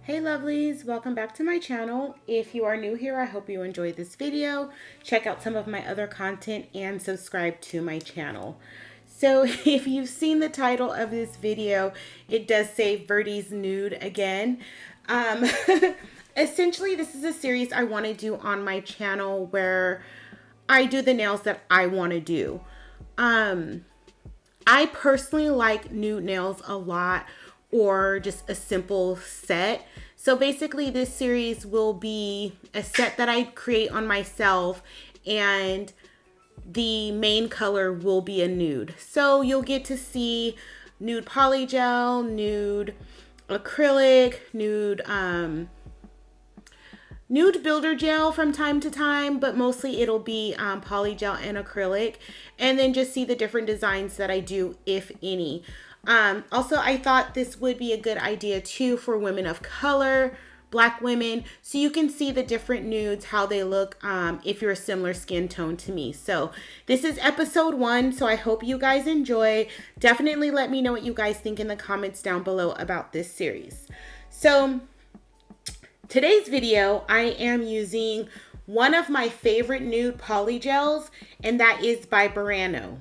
Hey lovelies, welcome back to my channel. If you are new here, I hope you enjoyed this video. Check out some of my other content and subscribe to my channel. So if you've seen the title of this video, it does say Verdie'S Nude again. Essentially, this is a series I want to do on my channel where I do the nails that I want to do. I personally like nude nails a lot, or just a simple set. So basically this series will be a set that I create on myself, and the main color will be a nude. So you'll get to see nude polygel, nude acrylic, nude builder gel from time to time, but mostly it'll be polygel and acrylic, and then just see the different designs that I do, if any. Also, I thought this would be a good idea too for women of color, Black women, so you can see the different nudes, how they look if you're a similar skin tone to me. So this is episode 1, so I hope you guys enjoy. Definitely let me know what you guys think in the comments down below about this series. So today's video, I am using one of my favorite nude polygels, and that is by Burano.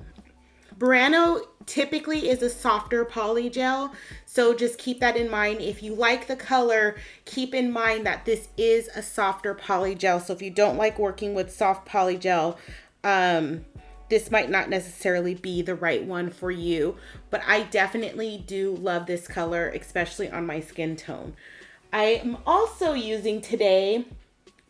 Burano typically is a softer polygel, so just keep that in mind. If you like the color, keep in mind that this is a softer polygel. So if you don't like working with soft polygel, this might not necessarily be the right one for you. But I definitely do love this color, especially on my skin tone. I am also using today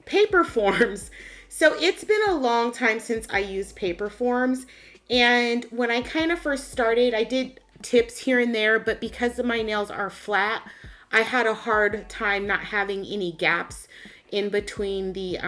paper forms. So it's been a long time since I used paper forms. And when I kind of first started, I did tips here and there, but because my nails are flat, I had a hard time not having any gaps in between the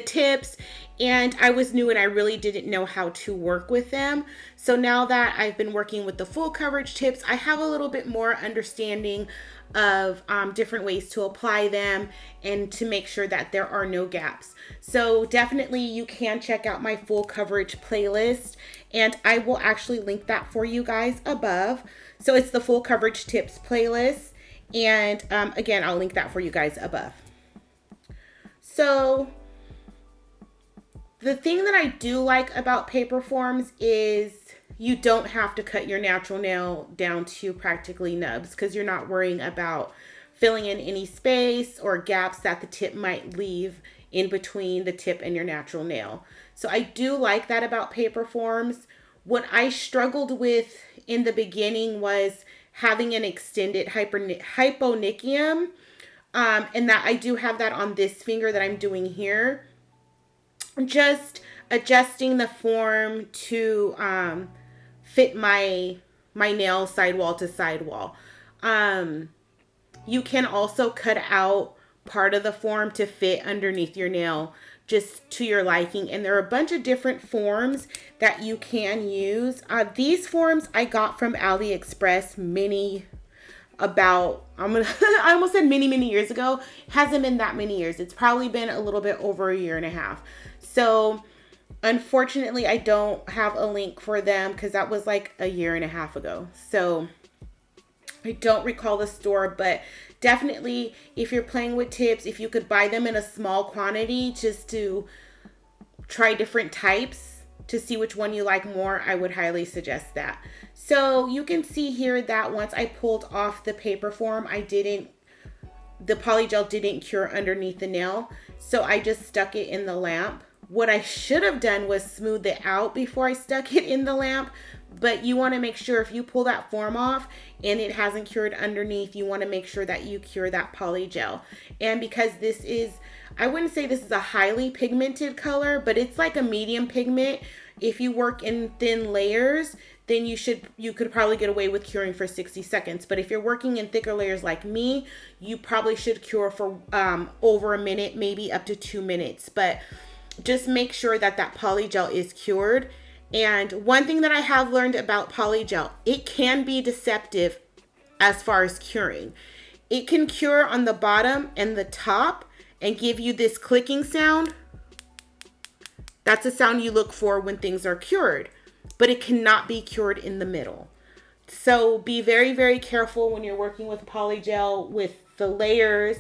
tips, and I was new and I really didn't know how to work with them. So now that I've been working with the full coverage tips, I have a little bit more understanding of different ways to apply them and to make sure that there are no gaps. So definitely you can check out my full coverage playlist, and I will actually link that for you guys above. So it's the full coverage tips playlist, and again, I'll link that for you guys above. So the thing that I do like about paper forms is you don't have to cut your natural nail down to practically nubs, because you're not worrying about filling in any space or gaps that the tip might leave in between the tip and your natural nail. So I do like that about paper forms. What I struggled with in the beginning was having an extended hyponychium, and that I do have that on this finger that I'm doing here. Just adjusting the form to fit my nail sidewall to sidewall. You can also cut out part of the form to fit underneath your nail, just to your liking. And there are a bunch of different forms that you can use. These forms I got from AliExpress I almost said many years ago. It hasn't been that many years. It's probably been a little bit over a year and a half. So unfortunately, I don't have a link for them because that was like a year and a half ago. So I don't recall the store, but definitely if you're playing with tips, if you could buy them in a small quantity just to try different types to see which one you like more, I would highly suggest that. So you can see here that once I pulled off the paper form, the polygel didn't cure underneath the nail. So I just stuck it in the lamp. What I should have done was smooth it out before I stuck it in the lamp, but you want to make sure if you pull that form off and it hasn't cured underneath, you want to make sure that you cure that polygel. And because this is, I wouldn't say this is a highly pigmented color, but it's like a medium pigment. If you work in thin layers, then you could probably get away with curing for 60 seconds. But if you're working in thicker layers like me, you probably should cure for over a minute, maybe up to 2 minutes. But just make sure that that polygel is cured. And one thing that I have learned about polygel, it can be deceptive as far as curing. It can cure on the bottom and the top and give you this clicking sound. That's a sound you look for when things are cured, but it cannot be cured in the middle. So be very, very careful when you're working with polygel with the layers,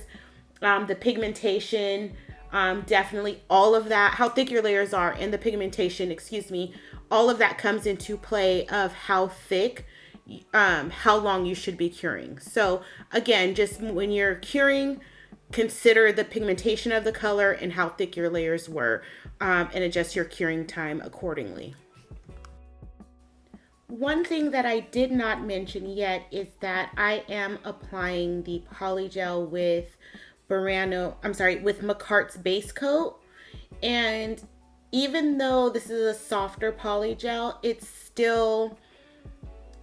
the pigmentation, definitely all of that, how thick your layers are and the pigmentation, excuse me, all of that comes into play of how thick, how long you should be curing. So again, just when you're curing, consider the pigmentation of the color and how thick your layers were, and adjust your curing time accordingly. One thing that I did not mention yet is that I am applying the polygel with with Makartt's base coat. And even though this is a softer polygel,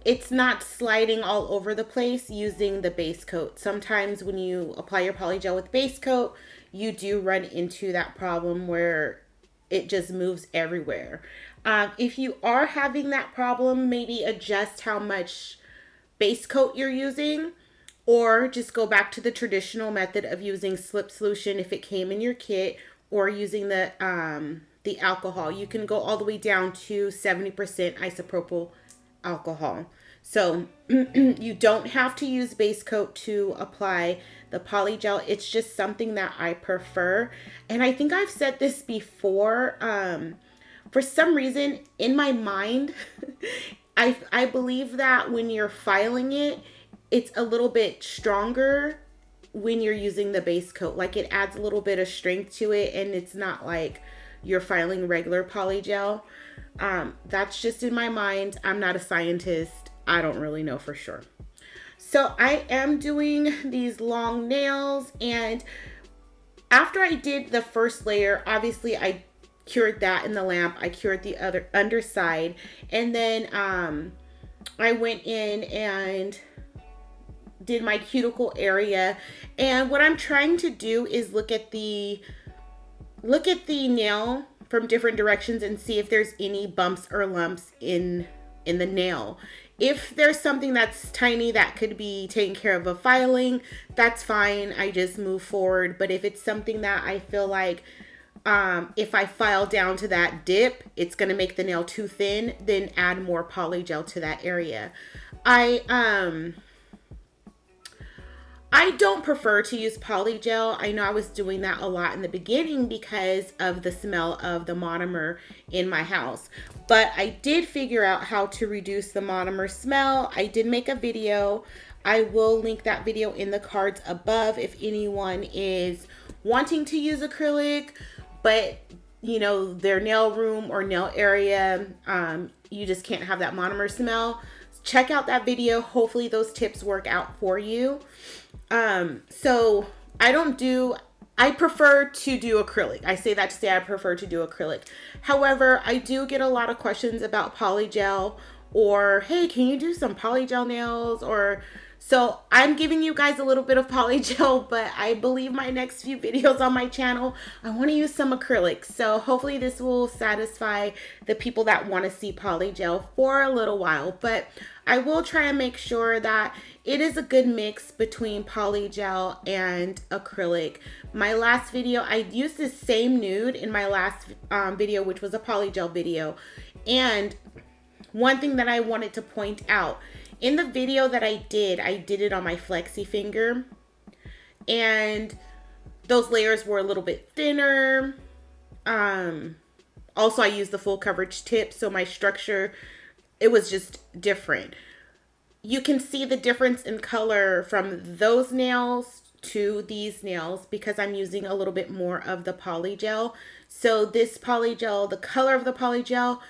it's not sliding all over the place using the base coat. Sometimes when you apply your polygel with base coat, you do run into that problem where it just moves everywhere. If you are having that problem, maybe adjust how much base coat you're using, or just go back to the traditional method of using slip solution if it came in your kit, or using the alcohol. You can go all the way down to 70% isopropyl alcohol. So you don't have to use base coat to apply the polygel. It's just something that I prefer. And I think I've said this before. For some reason in my mind, I believe that when you're filing it, it's a little bit stronger when you're using the base coat. Like it adds a little bit of strength to it, and it's not like you're filing regular polygel. That's just in my mind. I'm not a scientist. I don't really know for sure. So I am doing these long nails, and after I did the first layer, obviously I cured that in the lamp. I cured the other underside, and then I went in and did my cuticle area. And what I'm trying to do is look at the nail from different directions and see if there's any bumps or lumps in the nail. If there's something that's tiny that could be taken care of filing, that's fine. I just move forward. But if it's something that I feel like if I file down to that dip, it's going to make the nail too thin, then add more polygel to that area. I don't prefer to use polygel. I know I was doing that a lot in the beginning because of the smell of the monomer in my house. But I did figure out how to reduce the monomer smell. I did make a video. I will link that video in the cards above if anyone is wanting to use acrylic, but you know, their nail room or nail area, you just can't have that monomer smell. Check out that video. Hopefully those tips work out for you. So I prefer to do acrylic. I say that to say I prefer to do acrylic. However, I do get a lot of questions about polygel, or, hey, can you do some polygel nails? So I'm giving you guys a little bit of polygel, but I believe my next few videos on my channel, I want to use some acrylic. So hopefully this will satisfy the people that want to see polygel for a little while. But I will try and make sure that it is a good mix between polygel and acrylic. My last video, I used the same nude in my last video, which was a polygel video. And one thing that I wanted to point out, in the video that I did it on my flexi finger, and those layers were a little bit thinner. Also, I used the full coverage tip, so my structure, it was just different. You can see the difference in color from those nails to these nails because I'm using a little bit more of the polygel. So this polygel, the color of the polygel,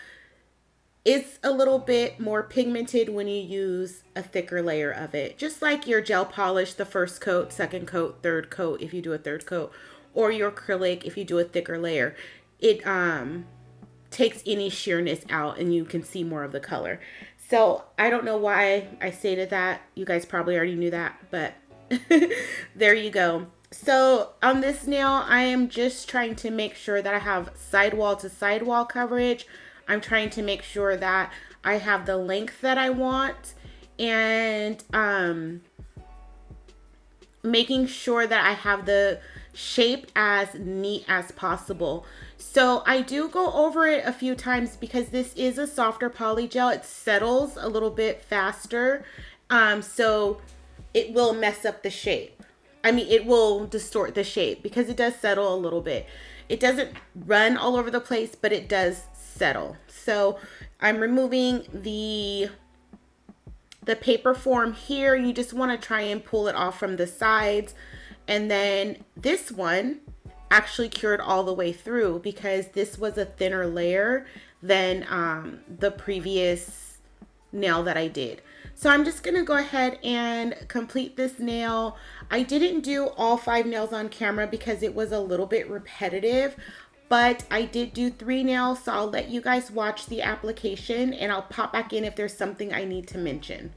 it's a little bit more pigmented when you use a thicker layer of it. Just like your gel polish, the first coat, second coat, third coat, if you do a third coat, or your acrylic, if you do a thicker layer, it takes any sheerness out and you can see more of the color. So I don't know why I stated that. You guys probably already knew that, but there you go. So on this nail, I am just trying to make sure that I have sidewall to sidewall coverage. I'm trying to make sure that I have the length that I want, and making sure that I have the shape as neat as possible. So I do go over it a few times because this is a softer polygel. It settles a little bit faster. So it will mess up the shape. I mean, it will distort the shape because it does settle a little bit. It doesn't run all over the place, but it does settle. So I'm removing the paper form here. You just want to try and pull it off from the sides. And then this one actually cured all the way through because this was a thinner layer than the previous nail that I did. So I'm just gonna go ahead and complete this nail. I didn't do all 5 nails on camera because it was a little bit repetitive, but I did do 3 nails, so I'll let you guys watch the application and I'll pop back in if there's something I need to mention.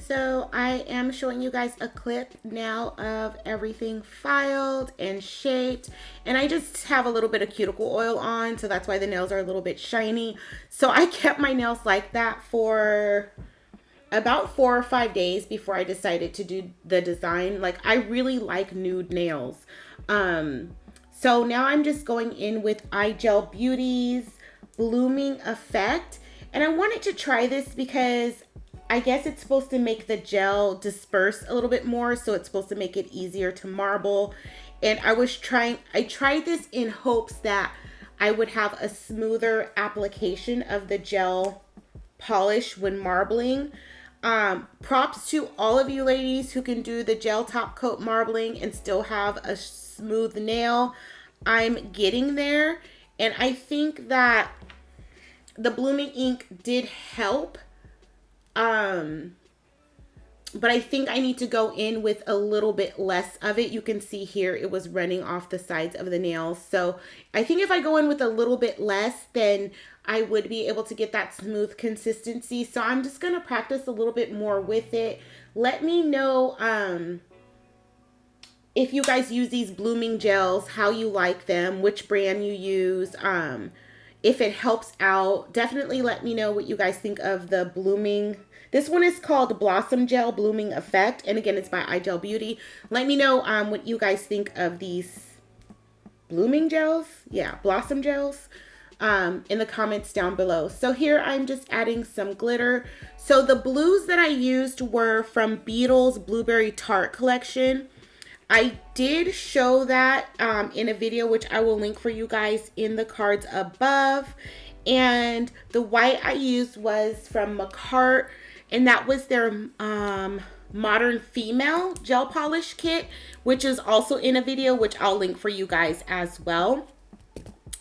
So I am showing you guys a clip now of everything filed and shaped, and I just have a little bit of cuticle oil on, so that's why the nails are a little bit shiny. So I kept my nails like that for about 4 or 5 days before I decided to do the design. Like, I really like nude nails. So now I'm just going in with Verdie'S Blooming Effect, and I wanted to try this because I guess it's supposed to make the gel disperse a little bit more, so it's supposed to make it easier to marble. And I tried this in hopes that I would have a smoother application of the gel polish when marbling. Props to all of you ladies who can do the gel top coat marbling and still have a smooth nail. I'm getting there, and I think that the blooming ink did help. But I think I need to go in with a little bit less of it. You can see here it was running off the sides of the nails. So I think if I go in with a little bit less, then I would be able to get that smooth consistency. So I'm just going to practice a little bit more with it. Let me know if you guys use these blooming gels, how you like them, which brand you use. If it helps out, definitely let me know what you guys think of the blooming. This one is called Blossom Gel Blooming Effect, and again, it's by iGel Beauty. Let me know what you guys think of these blooming gels. Yeah, blossom gels in the comments down below. So here I'm just adding some glitter. So the blues that I used were from Beetles Blueberry Tart collection. I did show that in a video, which I will link for you guys in the cards above. And the white I used was from Makartt, and that was their Modern Female Gel Polish Kit, which is also in a video, which I'll link for you guys as well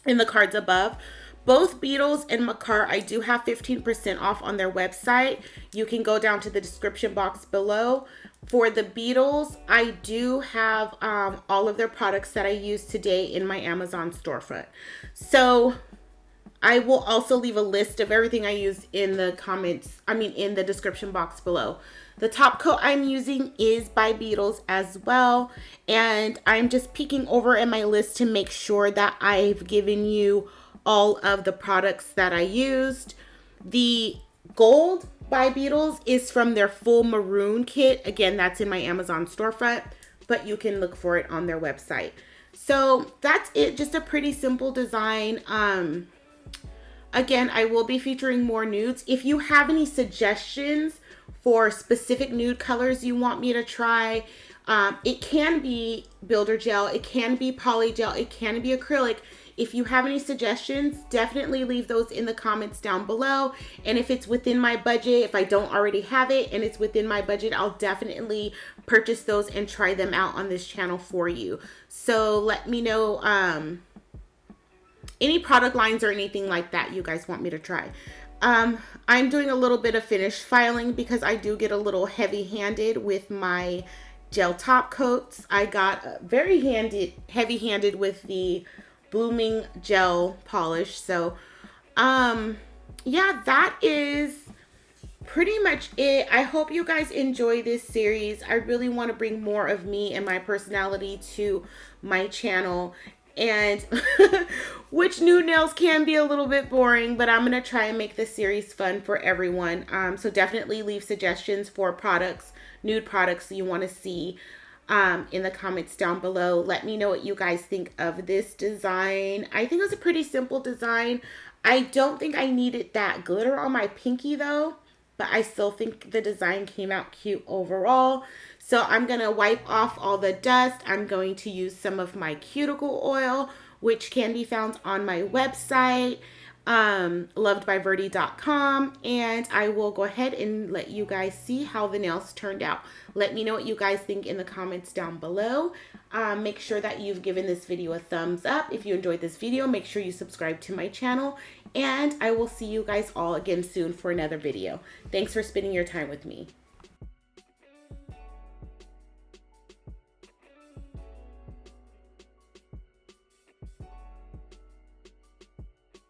in the cards above. Both Beetles and Makartt, I do have 15% off on their website. You can go down to the description box below. For the Beetles, I do have all of their products that I use today in my Amazon storefront. So I will also leave a list of everything I use in the comments, in the description box below. The top coat I'm using is by Beetles as well. And I'm just peeking over at my list to make sure that I've given you all of the products that I used. The gold by Beetles is from their full maroon kit. Again, that's in my Amazon storefront, but you can look for it on their website. So that's it, just a pretty simple design. Again, I will be featuring more nudes. If you have any suggestions for specific nude colors you want me to try, it can be builder gel, it can be polygel, it can be acrylic. If you have any suggestions, definitely leave those in the comments down below. And if it's within my budget, if I don't already have it and it's within my budget, I'll definitely purchase those and try them out on this channel for you. So let me know any product lines or anything like that you guys want me to try. I'm doing a little bit of finish filing because I do get a little heavy-handed with my gel top coats. I got very heavy-handed with the blooming gel polish. So yeah, that is pretty much it. I hope you guys enjoy this series. I really want to bring more of me and my personality to my channel, and which nude nails can be a little bit boring, but I'm gonna try and make this series fun for everyone. So definitely leave suggestions for products, nude products you want to see in the comments down below. Let me know what you guys think of this design. I think it was a pretty simple design. I don't think I needed that glitter on my pinky though, but I still think the design came out cute overall. So I'm gonna wipe off all the dust. I'm going to use some of my cuticle oil, which can be found on my website, lovedbyverdie.com, and I will go ahead and let you guys see how the nails turned out. Let me know what you guys think in the comments down below. Make sure that you've given this video a thumbs up. If you enjoyed this video, make sure you subscribe to my channel, and I will see you guys all again soon for another video. Thanks for spending your time with me.